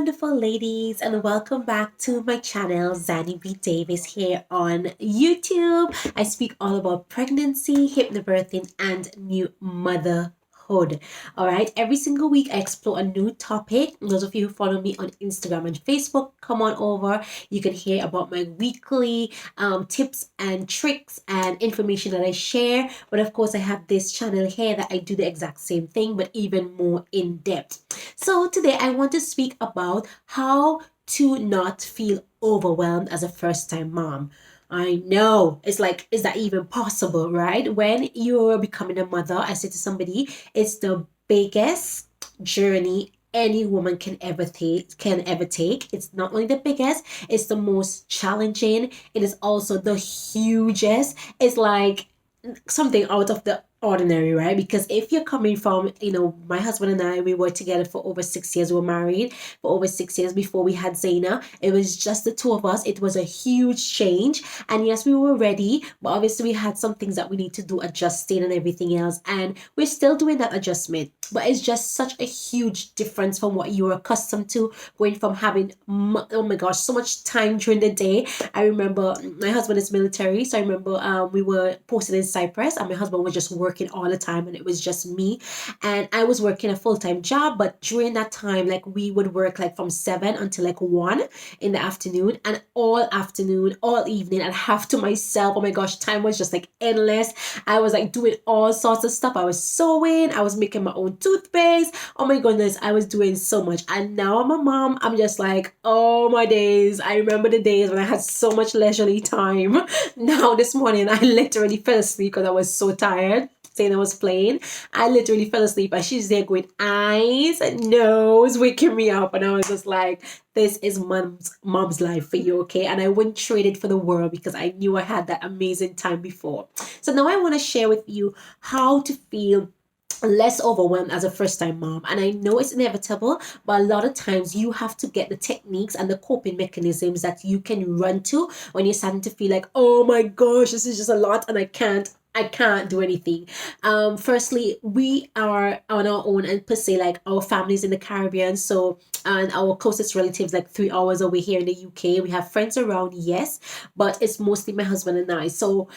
wonderful ladies, and welcome back to my channel. Zanny B. Davis here on YouTube. I speak all about pregnancy, hypnobirthing, and new motherhood. All right, every single week I explore a new topic. Those of you who follow me on Instagram and Facebook, come on over. You can hear about my weekly tips and tricks and information that I share. But of course, I have this channel here that I do the exact same thing, but even more in depth. So today I want to speak about how to not feel overwhelmed as a first time mom. I know it's like, is that even possible, right? When you're becoming a mother, I said to somebody, it's the biggest journey any woman can ever take. It's not only the biggest, it's the most challenging. It is also the hugest. It's like something out of the ordinary, right? Because if you're coming from, my husband and I, we were together for over 6 years. We were married for over 6 years before we had Zaina. It was just the two of us. It was a huge change. And yes, we were ready, but obviously we had some things that we need to do, adjusting and everything else. And we're still doing that adjustment. But it's just such a huge difference from what you were accustomed to, going from having, oh my gosh, so much time during the day. I remember my husband is military, so I remember we were posted in Cyprus, and my husband was just working all the time, and it was just me. And I was working a full-time job, but during that time, like, we would work like from 7 until like 1 in the afternoon, and all afternoon, all evening, and half to myself. Oh my gosh, time was just like endless. I was like doing all sorts of stuff. I was sewing, I was making my own toothpaste. Oh my goodness, I was doing so much. And now I'm a mom. I'm just like, oh my days. I remember the days when I had so much leisurely time. Now this morning I literally fell asleep because I was so tired. Saying I was playing, I literally fell asleep, and she's there going eyes and nose, waking me up, and I was just like, this is mom's life for you, okay? And I wouldn't trade it for the world, because I knew I had that amazing time before. So now I want to share with you how to feel less overwhelmed as a first time mom. And I know it's inevitable, but a lot of times you have to get the techniques and the coping mechanisms that you can run to when you're starting to feel like, oh my gosh, this is just a lot, and I can't do anything. Firstly, we are on our own, and per se, like, our families in the Caribbean, so, and our closest relatives like 3 hours away here in the UK. We have friends around, yes, but it's mostly my husband and I. So,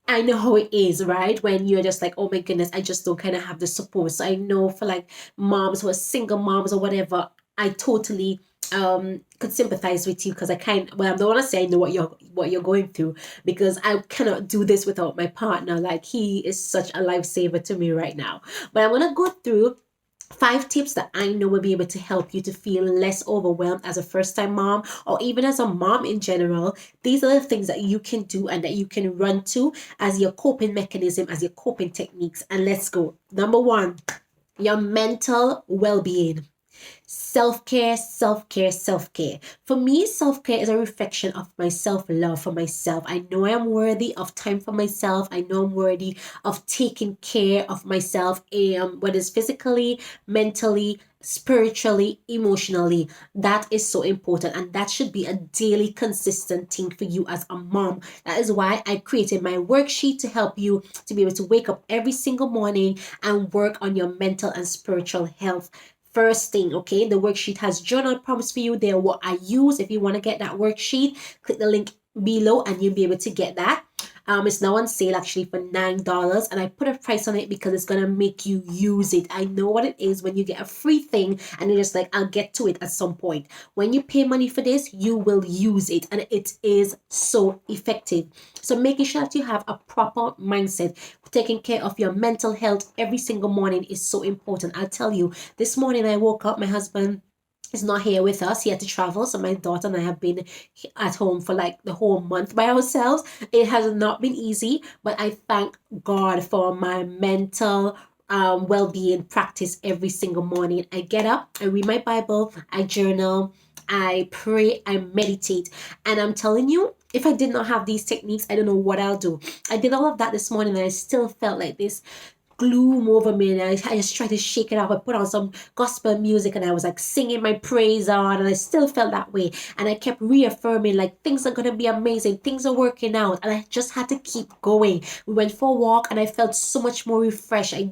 I know how it is, right? When you're just like, oh my goodness, I just don't kind of have the support. So I know for like moms who are single moms or whatever, I totally could sympathize with you, because I don't want to say I know what you're going through, because I cannot do this without my partner. Like, he is such a lifesaver to me right now. But I'm gonna go through 5 tips that I know will be able to help you to feel less overwhelmed as a first time mom, or even as a mom in general. These are the things that you can do and that you can run to as your coping mechanism, as your coping techniques. And let's go. Number 1, your mental well being. Self care, self care, self care. For me, self care is a reflection of my self love for myself. I know I am worthy of time for myself. I know I'm worthy of taking care of myself, whether it's physically, mentally, spiritually, emotionally. That is so important, and that should be a daily, consistent thing for you as a mom. That is why I created my worksheet to help you to be able to wake up every single morning and work on your mental and spiritual health. First thing, okay, the worksheet has journal prompts for you. They're what I use. If you want to get that worksheet, click the link below and you'll be able to get that. It's now on sale actually for $9, and I put a price on it because it's gonna make you use it. I know what it is when you get a free thing and you're just like, I'll get to it at some point. When you pay money for this, you will use it, and it is so effective. So making sure that you have a proper mindset, taking care of your mental health every single morning is so important. I'll tell you, this morning I woke up, my husband is not here with us. He had to travel. So my daughter and I have been at home for like the whole month by ourselves. It has not been easy, but I thank God for my mental well-being practice every single morning. I get up, I read my Bible, I journal, I pray, I meditate. And I'm telling you, if I did not have these techniques, I don't know what I'll do. I did all of that this morning, and I still felt like this gloom over me, and I just tried to shake it off. I put on some gospel music and I was like singing my praise on, and I still felt that way. And I kept reaffirming like things are gonna be amazing, things are working out, and I just had to keep going. We went for a walk and I felt so much more refreshed. I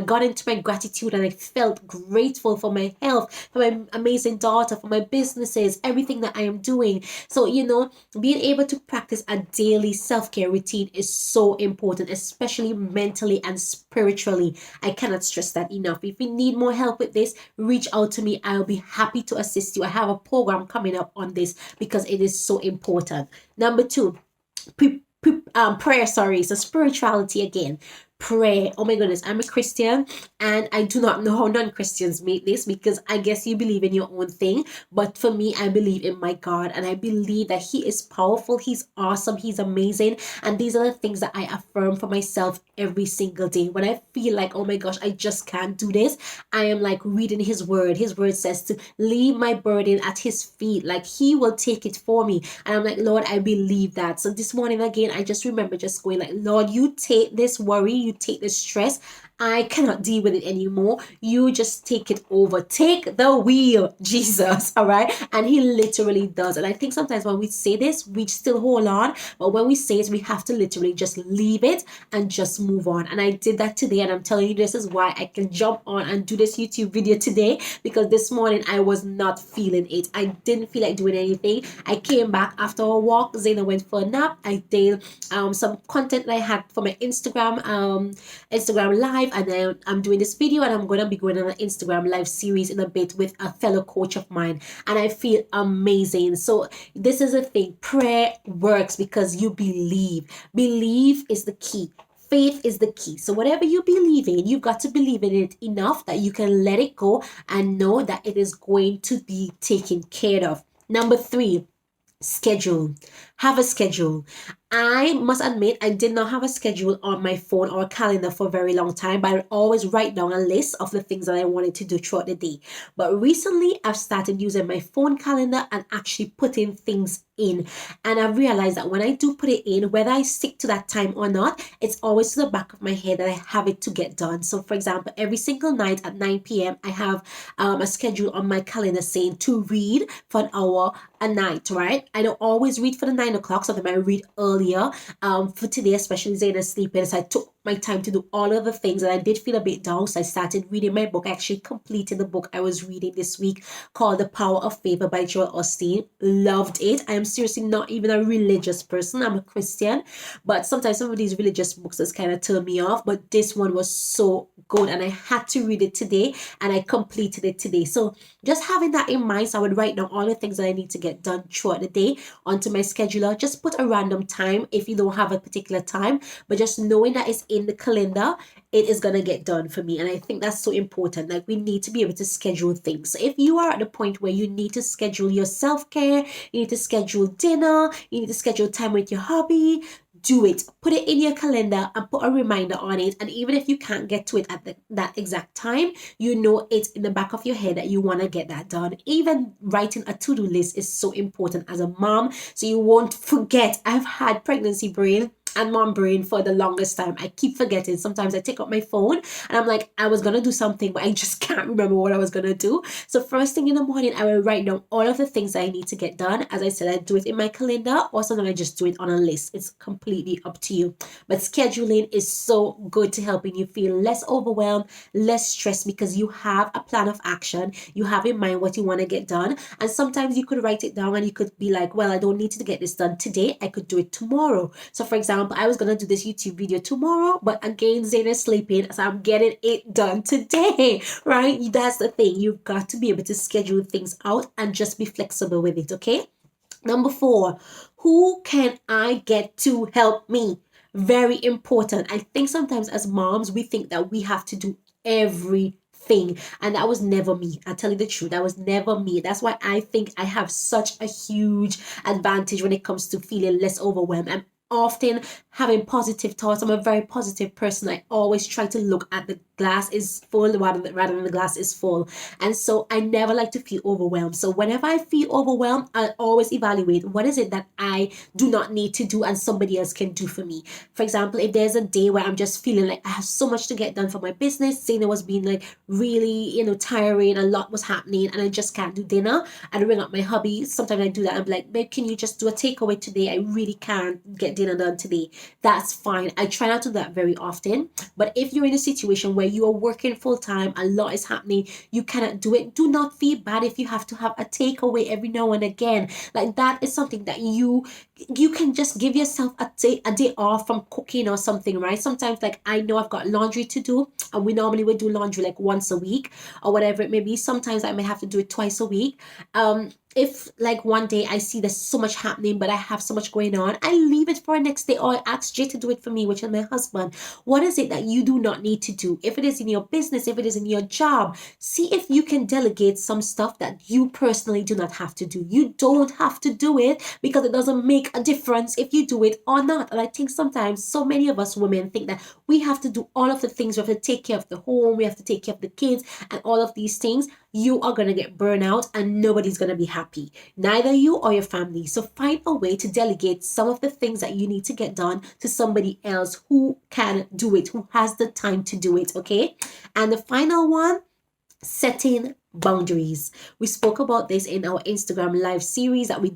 got into my gratitude and I felt grateful for my health, for my amazing daughter, for my businesses, everything that I am doing. So, being able to practice a daily self-care routine is so important, especially mentally and spiritually. I cannot stress that enough. If you need more help with this, reach out to me. I'll be happy to assist you. I have a program coming up on this because it is so important. Number two, prayer, sorry. So spirituality again. Prayer. Oh my goodness, I'm a Christian and I do not know how non-Christians make this, because I guess you believe in your own thing. But for me, I believe in my God and I believe that He is powerful, He's awesome, He's amazing. And these are the things that I affirm for myself every single day. When I feel like, oh my gosh, I just can't do this, I am like reading His word. His word says to leave my burden at His feet, like He will take it for me. And I'm like, Lord, I believe that. So this morning again, I just remember just going like, Lord, you take this worry, you take this stress. I cannot deal with it anymore. You just take it over. Take the wheel, Jesus. All right. And He literally does. And I think sometimes when we say this, we still hold on. But when we say it, we have to literally just leave it and just move on. And I did that today. And I'm telling you, this is why I can jump on and do this YouTube video today, because this morning I was not feeling it. I didn't feel like doing anything. I came back after a walk. Zena went for a nap. I did some content that I had for my Instagram live, and then I'm doing this video and I'm going to be going on an Instagram live series in a bit with a fellow coach of mine, and I feel amazing. So this is the thing, prayer works because you believe is the key. Faith is the key. So whatever you believe in, you've got to believe in it enough that you can let it go and know that it is going to be taken care of. Number three, schedule. Have a schedule. I must admit, I did not have a schedule on my phone or calendar for a very long time, but I would always write down a list of the things that I wanted to do throughout the day. But recently, I've started using my phone calendar and actually putting things in. And I've realized that when I do put it in, whether I stick to that time or not, it's always to the back of my head that I have it to get done. So, for example, every single night at 9 p.m., I have a schedule on my calendar saying to read for an hour a night, right? I don't always read for the 9 o'clock, sometimes I read earlier. For today, especially Zayn sleeping, so I took my time to do all of the things, and I did feel a bit down, so I started reading my book. I actually completed the book I was reading this week called The Power of Favor by Joel Osteen. Loved it. I am seriously not even a religious person. I'm a Christian, but sometimes some of these religious books just kind of turn me off, but this one was so good and I had to read it today and I completed it today. So just having that in mind, so I would write down all the things that I need to get done throughout the day onto my scheduler. Just put a random time if you don't have a particular time, but just knowing that it's in the calendar, it is going to get done for me. And I think that's so important. Like, we need to be able to schedule things. So if you are at the point where you need to schedule your self-care, you need to schedule dinner, you need to schedule time with your hobby, do it. Put it in your calendar and put a reminder on it. And even if you can't get to it at that exact time, you know it's in the back of your head that you want to get that done. Even writing a to-do list is so important as a mom, so you won't forget. I've had pregnancy brain and mom brain for the longest time. I keep forgetting. Sometimes I take up my phone and I'm like, I was gonna do something, but I just can't remember what I was gonna do. So first thing in the morning, I will write down all of the things that I need to get done. As I said, I do it in my calendar, or sometimes I just do it on a list. It's completely up to you. But scheduling is so good to helping you feel less overwhelmed, less stressed, because you have a plan of action. You have in mind what you want to get done. And sometimes you could write it down and you could be like, well, I don't need to get this done today. I could do it tomorrow. So for example, I was gonna do this YouTube video tomorrow, but again, Zayn is sleeping, so I'm getting it done today, right? That's the thing. You've got to be able to schedule things out and just be flexible with it, okay? Number 4, who can I get to help me? Very important. I think sometimes as moms, we think that we have to do everything. And that was never me. I tell you the truth, that was never me. That's why I think I have such a huge advantage when it comes to feeling less overwhelmed. I'm often having positive thoughts. I'm a very positive person. I always try to look at the glass is full rather than the glass is full. And so I never like to feel overwhelmed. So whenever I feel overwhelmed, I always evaluate what is it that I do not need to do and somebody else can do for me. For example, if there's a day where I'm just feeling like I have so much to get done for my business, saying it was being like really, tiring, a lot was happening, and I just can't do dinner, I'd ring up my hubby. Sometimes I do that. I'm like, babe, can you just do a takeaway today? I really can't get dinner done today. That's fine. I try not to do that very often. But if you're in a situation where you are working full time, a lot is happening, you cannot do it, do not feel bad if you have to have a takeaway every now and again. Like that is something that you can just give yourself a day off from cooking or something, right? Sometimes, like, I know I've got laundry to do, and we normally would do laundry like once a week or whatever it may be. Sometimes I may have to do it twice a week. If like one day I see there's so much happening but I have so much going on, I leave it for next day, or I ask Jay to do it for me, which is my husband. What is it that you do not need to do? If it is in your business, if it is in your job, see if you can delegate some stuff that you personally do not have to do. You don't have to do it because it doesn't make a difference if you do it or not. And I think sometimes so many of us women think that we have to do all of the things. We have to take care of the home, we have to take care of the kids, and all of these things. You are going to get burnt out and nobody's going to be happy, neither you or your family. So find a way to delegate some of the things that you need to get done to somebody else who can do it, who has the time to do it, okay? And the final one, setting boundaries. We spoke about this in our Instagram live series that we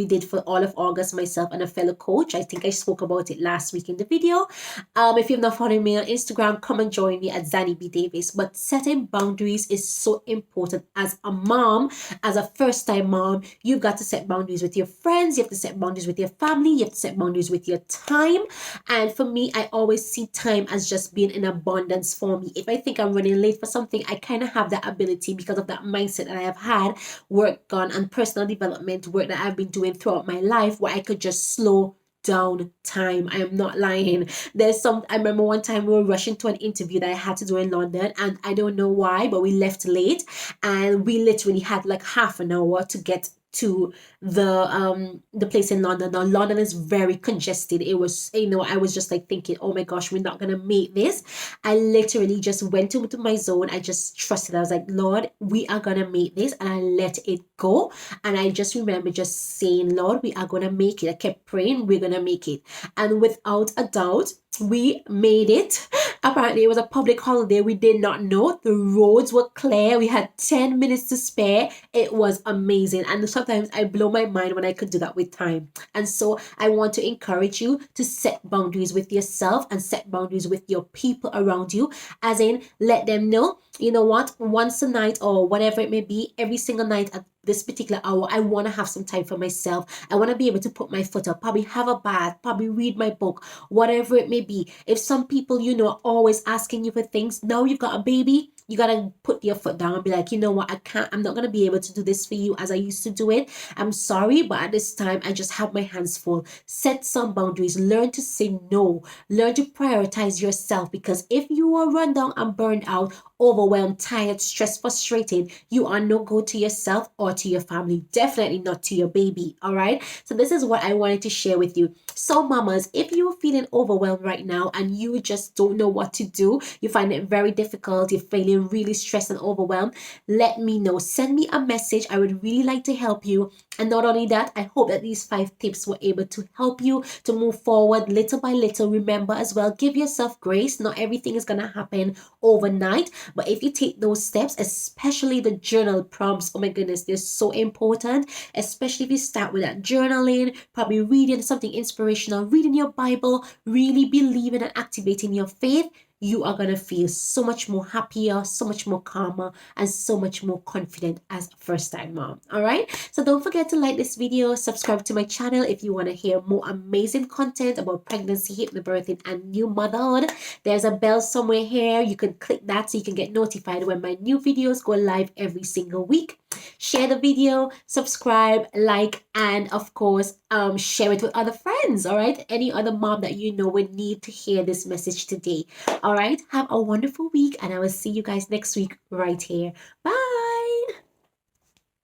did for all of August, myself and a fellow coach. I think I spoke about it last week in the video. If you've not followed me on Instagram, come and join me at Zanny B Davis. But setting boundaries is so important as a mom, as a first-time mom. You've got to set boundaries with your friends, you have to set boundaries with your family, you have to set boundaries with your time. And for me, I always see time as just being in abundance for me. If I think I'm running late for something, I kind of have that ability because of that mindset that I have had, work on, and personal development work that I've been doing throughout my life, where I could just slow down time. I am not lying. I remember one time we were rushing to an interview that I had to do in London, and I don't know why, but we left late, and we literally had like half an hour to get to the place in London. Now London is very congested. It was, I was just like thinking, oh my gosh, we're not gonna make this. I literally just went into my zone. I just trusted. I was like, Lord, we are gonna make this, and I let it go. And I just remember just saying, Lord, we are gonna make it. I kept praying, we're gonna make it. And without a doubt, we made it. Apparently, it was a public holiday. We did not know. The roads were clear. We had 10 minutes to spare. It was amazing. And sometimes I blow my mind when I could do that with time. And so I want to encourage you to set boundaries with yourself and set boundaries with your people around you. As in, let them know, you know what, once a night or whatever it may be, every single night at this particular hour, I want to have some time for myself. I want to be able to put my foot up, probably have a bath, probably read my book, whatever it may be. If some people, are always asking you for things, now you've got a baby, you got to put your foot down and be like, you know what, I'm not going to be able to do this for you as I used to do it. I'm sorry, but at this time, I just have my hands full. Set some boundaries. Learn to say no. Learn to prioritize yourself, because if you are run down and burned out, overwhelmed, tired, stressed, frustrated, you are no good to yourself or to your family. Definitely not to your baby. All right. So this is what I wanted to share with you. So mamas, if you're feeling overwhelmed right now and you just don't know what to do, you find it very difficult, you're feeling really stressed and overwhelmed, let me know. Send me a message. I would really like to help you. And not only that, I hope that these 5 tips were able to help you to move forward little by little. Remember as well, give yourself grace. Not everything is going to happen overnight, but if you take those steps, especially the journal prompts, oh my goodness, they're so important. Especially if you start with that journaling, probably reading something inspirational, reading your Bible, really believing and activating your faith, you are going to feel so much more happier, so much more calmer, and so much more confident as a first-time mom. All right. So don't forget to like this video, subscribe to my channel if you want to hear more amazing content about pregnancy, hypnobirthing, and new motherhood. There's a bell somewhere here. You can click that so you can get notified when my new videos go live every single week. Share the video, subscribe, like, and of course, share it with other friends. All right. Any other mom that you know would need to hear this message today. All right. Have a wonderful week, and I will see you guys next week right here. Bye.